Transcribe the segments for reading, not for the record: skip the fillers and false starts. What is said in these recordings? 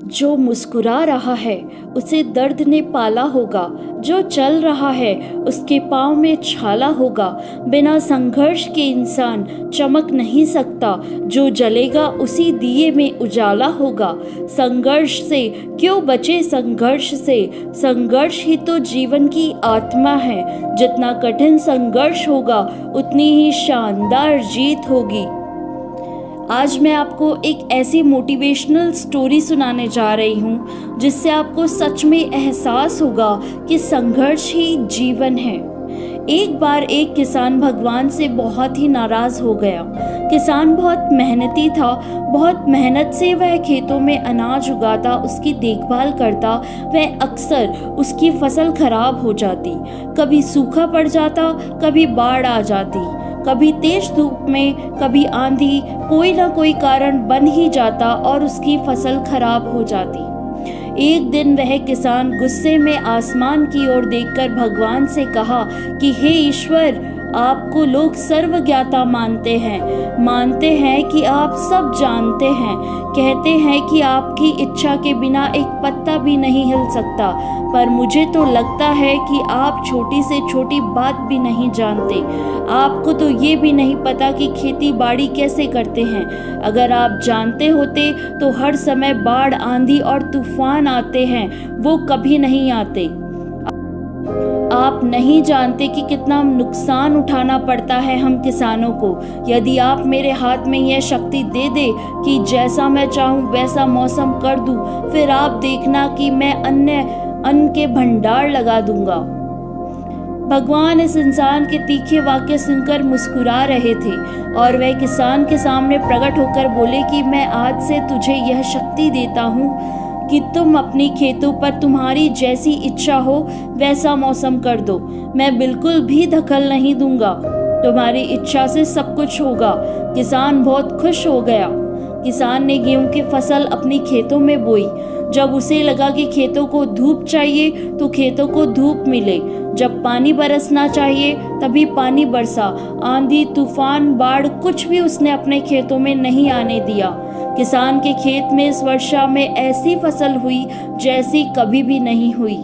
जो मुस्कुरा रहा है उसे दर्द ने पाला होगा, जो चल रहा है उसके पाँव में छाला होगा। बिना संघर्ष के इंसान चमक नहीं सकता, जो जलेगा उसी दिए में उजाला होगा। संघर्ष से क्यों बचे, संघर्ष से, संघर्ष ही तो जीवन की आत्मा है। जितना कठिन संघर्ष होगा उतनी ही शानदार जीत होगी। आज मैं आपको एक ऐसी मोटिवेशनल स्टोरी सुनाने जा रही हूँ जिससे आपको सच में एहसास होगा कि संघर्ष ही जीवन है। एक बार एक किसान भगवान से बहुत ही नाराज़ हो गया। किसान बहुत मेहनती था, बहुत मेहनत से वह खेतों में अनाज उगाता, उसकी देखभाल करता। वह अक्सर उसकी फसल खराब हो जाती, कभी सूखा पड़ जाता, कभी बाढ़ आ जाती, कभी तेज धूप में, कभी आंधी, कोई ना कोई कारण बन ही जाता और उसकी फसल खराब हो जाती। एक दिन वह किसान गुस्से में आसमान की ओर देखकर भगवान से कहा कि हे ईश्वर, आपको लोग सर्वज्ञाता मानते हैं कि आप सब जानते हैं, कहते हैं कि आपकी इच्छा के बिना एक पत्ता भी नहीं हिल सकता, पर मुझे तो लगता है कि आप छोटी से छोटी बात भी नहीं जानते। आपको तो ये भी नहीं पता कि खेती बाड़ी कैसे करते हैं। अगर आप जानते होते तो हर समय बाढ़, आंधी और तूफान आते हैं, वो कभी नहीं आते। आप नहीं जानते कि कितना नुकसान उठाना पड़ता है हम किसानों को। यदि आप मेरे हाथ में यह शक्ति दे दे कि जैसा मैं चाहूँ वैसा मौसम कर दूँ, फिर आप देखना कि मैं अन्न के भंडार लगा दूंगा। भगवान इस इंसान के तीखे वाक्य सुनकर मुस्कुरा रहे थे और वह किसान के सामने प्रकट होकर बोले कि मैं आज से तुझे यह शक्ति देता हूँ कि तुम अपनी खेतों पर तुम्हारी जैसी इच्छा हो वैसा मौसम कर दो। मैं बिल्कुल भी दखल नहीं दूंगा, तुम्हारी इच्छा से सब कुछ होगा। किसान बहुत खुश हो गया। किसान ने गेहूं की फसल अपनी खेतों में बोई। जब उसे लगा कि खेतों को धूप चाहिए तो खेतों को धूप मिले, जब पानी बरसना चाहिए तभी पानी बरसा। आंधी, तूफान, बाढ़ कुछ भी उसने अपने खेतों में नहीं आने दिया। किसान के खेत में इस वर्षा में ऐसी फसल हुई जैसी कभी भी नहीं हुई।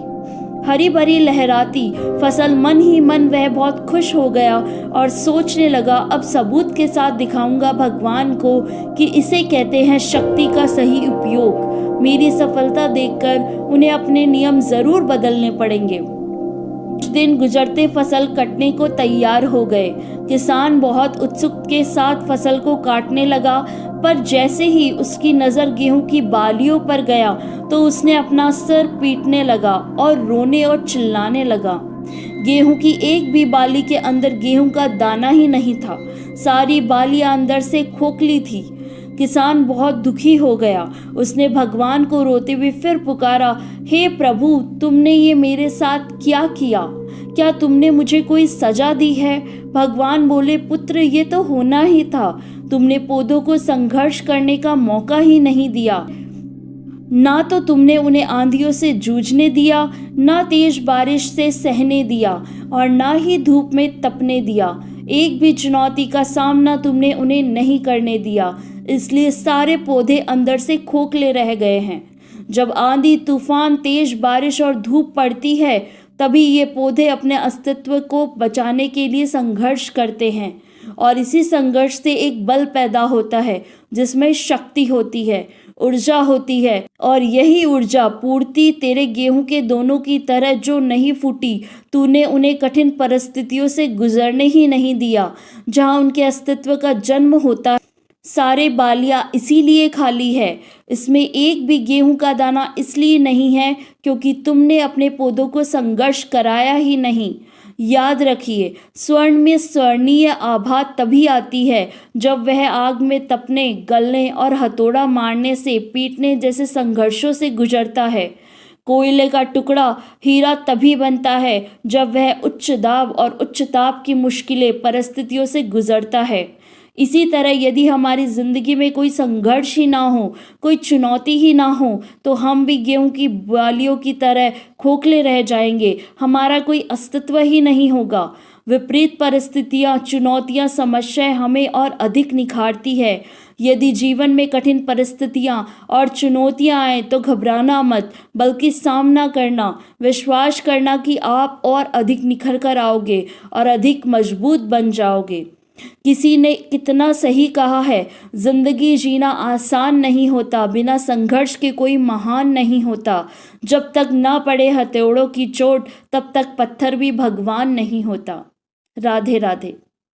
हरी भरी लहराती फसल, मन ही मन वह बहुत खुश हो गया और सोचने लगा, अब सबूत के साथ दिखाऊंगा भगवान को कि इसे कहते हैं शक्ति का सही उपयोग। मेरी सफलता देखकर उन्हें अपने नियम जरूर बदलने पड़ेंगे। कुछ दिन गुजरते फसल कटने को तैयार हो गए। किसान बहुत उत्सुक के साथ फसल को काटने लगा, पर जैसे ही उसकी नज़र गेहूं की बालियों पर गया तो उसने अपना सिर पीटने लगा और रोने और चिल्लाने लगा। गेहूं की एक भी बाली के अंदर गेहूं का दाना ही नहीं था। सारी बालियां अंदर से खोखली थी। किसान बहुत दुखी हो गया। उसने भगवान को रोते हुए फिर पुकारा, हे प्रभु, तुमने ये मेरे साथ क्या किया? क्या तुमने मुझे कोई सजा दी है? भगवान बोले, पुत्र, ये तो होना ही था। तुमने पौधों को संघर्ष करने का मौका ही नहीं दिया। ना तो तुमने उन्हें आंधियों से जूझने दिया, ना तेज बारिश से सहने दिया और ना ही धूप में तपने दिया। एक भी चुनौती का सामना तुमने उन्हें नहीं करने दिया, इसलिए सारे पौधे अंदर से खोखले रह गए हैं। जब आंधी, तूफान, तेज बारिश और धूप पड़ती है तभी ये पौधे अपने अस्तित्व को बचाने के लिए संघर्ष करते हैं और इसी संघर्ष से एक बल पैदा होता है जिसमें शक्ति होती है, ऊर्जा होती है, और यही ऊर्जा पूर्ति तेरे गेहूं के दोनों की तरह जो नहीं फूटी। तूने उन्हें कठिन परिस्थितियों से गुजरने ही नहीं दिया जहां उनके अस्तित्व का जन्म होता है। सारे बालियां इसीलिए खाली है, इसमें एक भी गेहूं का दाना इसलिए नहीं है क्योंकि तुमने अपने पौधों को संघर्ष कराया ही नहीं। याद रखिए, स्वर्ण में स्वर्णीय आभा तभी आती है जब वह आग में तपने, गलने और हथौड़ा मारने से, पीटने जैसे संघर्षों से गुजरता है। कोयले का टुकड़ा हीरा तभी बनता है जब वह उच्च दाब और उच्च ताप की मुश्किलें परिस्थितियों से गुजरता है। इसी तरह यदि हमारी ज़िंदगी में कोई संघर्ष ही ना हो, कोई चुनौती ही ना हो, तो हम भी गेहूं की बालियों की तरह खोखले रह जाएंगे। हमारा कोई अस्तित्व ही नहीं होगा। विपरीत परिस्थितियां, चुनौतियां, समस्याएं हमें और अधिक निखारती है। यदि जीवन में कठिन परिस्थितियां और चुनौतियां आए तो घबराना मत, बल्कि सामना करना, विश्वास करना कि आप और अधिक निखर कर आओगे और अधिक मजबूत बन जाओगे। किसी ने कितना सही कहा है, जिंदगी जीना आसान नहीं होता, बिना संघर्ष के कोई महान नहीं होता। जब तक ना पड़े हथौड़ों की चोट, तब तक पत्थर भी भगवान नहीं होता। राधे राधे।